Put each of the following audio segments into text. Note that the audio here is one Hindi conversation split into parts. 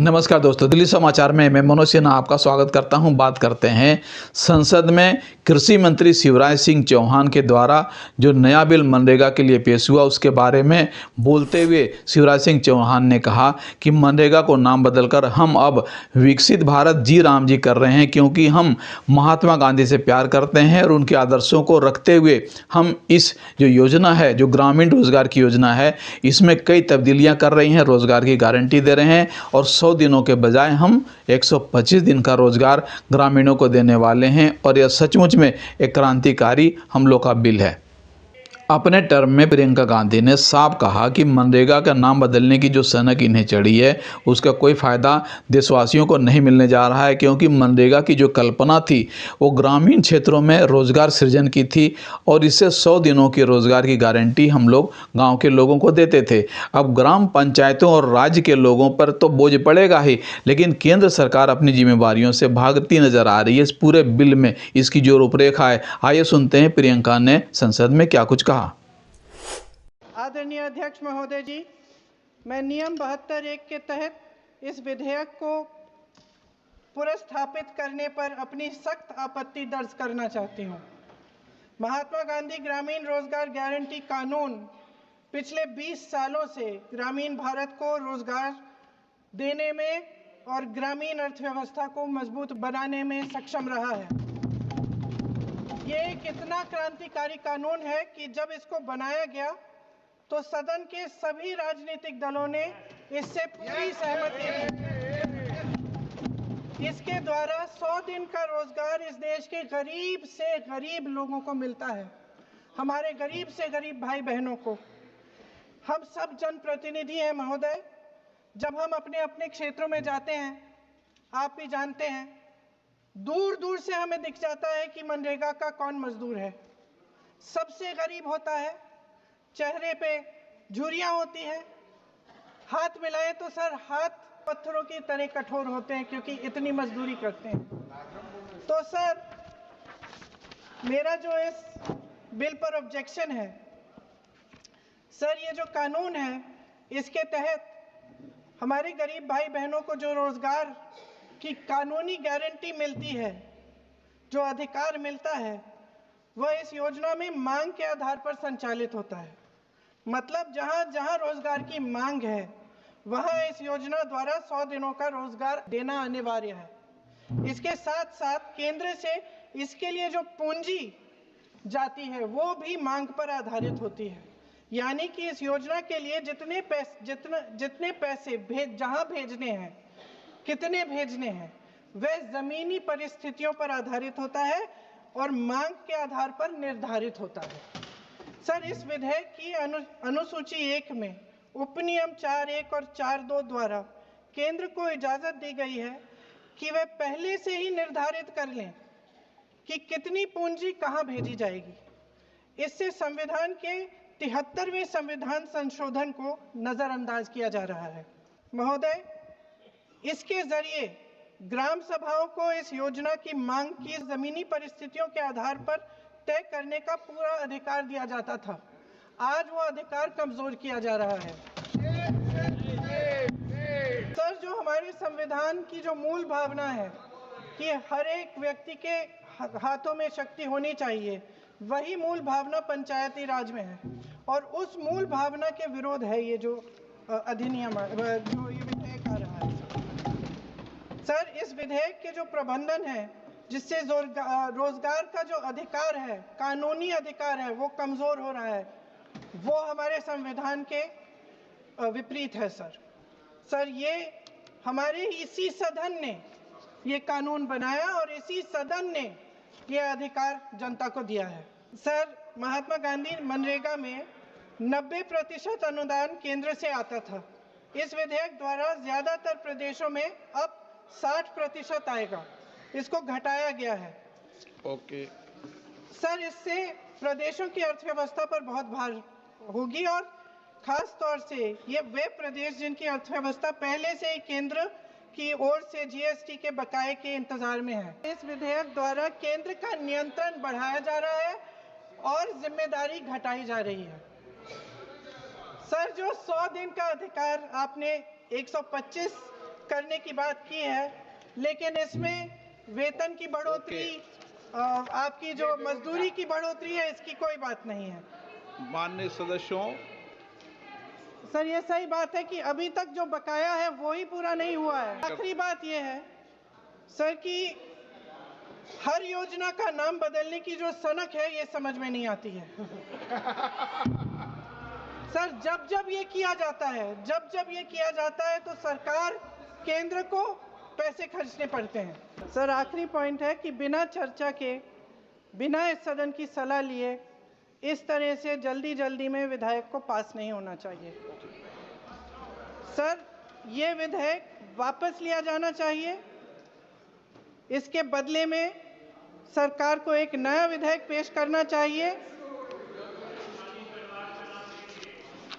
नमस्कार दोस्तों, दिल्ली समाचार में मैं मनोज सिन्हा आपका स्वागत करता हूं। बात करते हैं संसद में कृषि मंत्री शिवराज सिंह चौहान के द्वारा जो नया बिल मनरेगा के लिए पेश हुआ उसके बारे में बोलते हुए शिवराज सिंह चौहान ने कहा कि मनरेगा को नाम बदलकर हम अब विकसित भारत जी राम जी कर रहे हैं, क्योंकि हम महात्मा गांधी से प्यार करते हैं और उनके आदर्शों को रखते हुए हम इस जो योजना है, जो ग्रामीण रोजगार की योजना है, इसमें कई तब्दीलियां कर रही हैं, रोजगार की गारंटी दे रहे हैं और 100 दिनों के बजाय हम 125 दिन का रोजगार ग्रामीणों को देने वाले हैं। और यह सचमुच में एक क्रांतिकारी हम लोग का बिल है। अपने टर्म में प्रियंका गांधी ने साफ कहा कि मनरेगा का नाम बदलने की जो सनक इन्हें चढ़ी है उसका कोई फ़ायदा देशवासियों को नहीं मिलने जा रहा है, क्योंकि मनरेगा की जो कल्पना थी वो ग्रामीण क्षेत्रों में रोजगार सृजन की थी और इससे 100 दिनों की रोजगार की गारंटी हम लोग गांव के लोगों को देते थे। अब ग्राम पंचायतों और राज्य के लोगों पर तो बोझ पड़ेगा ही, लेकिन केंद्र सरकार अपनी जिम्मेवारियों से भागती नजर आ रही है। इस पूरे बिल में इसकी जो रूपरेखा है, आइए सुनते हैं प्रियंका ने संसद में क्या कुछ कहा। आदरणीय अध्यक्ष महोदय जी, मैं नियम 72(1) के तहत इस विधेयक को पुनर्स्थापित करने पर अपनी सख्त आपत्ति दर्ज करना चाहती हूं। महात्मा गांधी ग्रामीण रोजगार गारंटी कानून पिछले 20 सालों से ग्रामीण भारत को रोजगार देने में और ग्रामीण अर्थव्यवस्था को मजबूत बनाने में सक्षम रहा है। ये एक इतना क्रांतिकारी कानून है कि जब इसको बनाया गया तो सदन के सभी राजनीतिक दलों ने इससे पूरी सहमति दी। इसके द्वारा 100 दिन का रोजगार इस देश के गरीब से गरीब लोगों को मिलता है, हमारे गरीब से गरीब भाई बहनों को। हम सब जनप्रतिनिधि हैं महोदय। जब हम अपने अपने क्षेत्रों में जाते हैं, आप भी जानते हैं, दूर दूर से हमें दिख जाता है कि मनरेगा का कौन मजदूर है। सबसे गरीब होता है, चेहरे पे झुर्रियां होती हैं, हाथ मिलाए तो सर हाथ पत्थरों की तरह कठोर होते हैं, क्योंकि इतनी मजदूरी करते हैं। तो सर, मेरा जो इस बिल पर ऑब्जेक्शन है, सर ये जो कानून है इसके तहत हमारे गरीब भाई बहनों को जो रोजगार की कानूनी गारंटी मिलती है, जो अधिकार मिलता है, वह इस योजना में मांग के आधार पर संचालित होता है। मतलब जहां जहां रोजगार की मांग है वहां इस योजना द्वारा 100 दिनों का रोजगार देना अनिवार्य है। इसके साथ साथ केंद्र से इसके लिए जो पूंजी जाती है वो भी मांग पर आधारित होती है। यानी कि इस योजना के लिए जितने पैसे जहां भेजने हैं, कितने भेजने हैं, वह जमीनी परिस्थितियों पर आधारित होता है और मांग के आधार पर निर्धारित होता है। सर, इस विधेयक की अनुसूची 1 में उपनियम 4(1) और 4(2) द्वारा केंद्र को इजाजत दी गई है कि वह पहले से ही निर्धारित कर लें कि कितनी पूंजी कहां भेजी जाएगी। इससे संविधान के 73वें संविधान संशोधन को नजरअंदाज किया जा रहा है। महोदय, इसके जरिए ग्राम सभाओं को इस योजना की मांग की जमीनी परिस्थितियों के आधार पर तय करने का पूरा अधिकार दिया जाता था। आज वो अधिकार कमजोर किया जा रहा है। सर, जो हमारे संविधान की जो मूल भावना है कि हर एक व्यक्ति के हाथों में शक्ति होनी चाहिए, वही मूल भावना पंचायती राज में है और उस मूल भावना के विरोध है ये जो अधिनियम जो ये विधेयक आ रहा है। सर, इस विधेयक के जो प्रबंधन है, जिससे रोजगार का जो अधिकार है, कानूनी अधिकार है, वो कमजोर हो रहा है, वो हमारे संविधान के विपरीत है। सर, ये हमारे इसी सदन ने ये कानून बनाया और इसी सदन ने ये अधिकार जनता को दिया है। सर, महात्मा गांधी मनरेगा में 90% अनुदान केंद्र से आता था। इस विधेयक द्वारा ज्यादातर प्रदेशों में अब 60% आएगा। इसको घटाया गया है। ओके सर, इससे प्रदेशों की अर्थव्यवस्था पर बहुत भार होगी और खास तौर से ये वे प्रदेश जिनकी अर्थव्यवस्था पहले से ही केंद्र की ओर से जीएसटी के बकाये के इंतजार में है। इस विधेयक द्वारा केंद्र का नियंत्रण बढ़ाया जा रहा है और जिम्मेदारी घटाई जा रही है। सर, जो 100 दिन का अधिकार आपने 125 करने की बात की है, लेकिन इसमें वेतन की बढ़ोतरी, आपकी जो मजदूरी की बढ़ोतरी है, इसकी कोई बात नहीं है। माननीय सदस्यों, सर ये सही बात है कि अभी तक जो बकाया है वो ही पूरा नहीं हुआ है। आखिरी बात ये है सर कि हर योजना का नाम बदलने की जो सनक है ये समझ में नहीं आती है। सर जब जब ये किया जाता है तो सरकार केंद्र को पैसे खर्चने पड़ते हैं। सर आखिरी पॉइंट है कि बिना चर्चा के, बिना इस सदन की सलाह लिए इस तरह से जल्दी में विधेयक को पास नहीं होना चाहिए। सर ये विधेयक वापस लिया जाना चाहिए। इसके बदले में सरकार को एक नया विधेयक पेश करना चाहिए।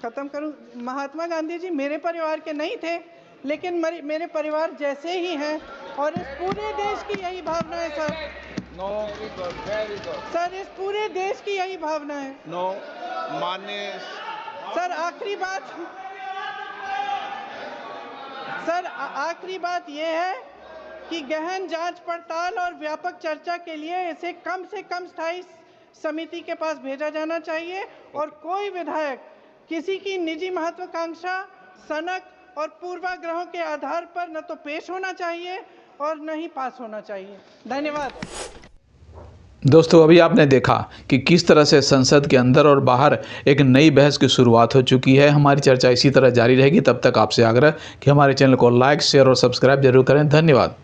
खत्म करूं। महात्मा गांधी जी मेरे परिवार के नहीं थे, लेकिन मेरे परिवार जैसे ही हैं और इस पूरे देश की यही भावना है sir. No, very good. Sir इस पूरे देश की यही भावना है। नो, माननीय सर आखिरी बात यह है कि गहन जांच पड़ताल और व्यापक चर्चा के लिए इसे कम से कम स्थायी समिति के पास भेजा जाना चाहिए और कोई विधायक किसी की निजी महत्वाकांक्षा, सनक और पूर्वाग्रहों के आधार पर न तो पेश होना चाहिए और न ही पास होना चाहिए। धन्यवाद। दोस्तों अभी आपने देखा कि किस तरह से संसद के अंदर और बाहर एक नई बहस की शुरुआत हो चुकी है। हमारी चर्चा इसी तरह जारी रहेगी। तब तक आपसे आग्रह कि हमारे चैनल को लाइक, शेयर और सब्सक्राइब जरूर करें। धन्यवाद।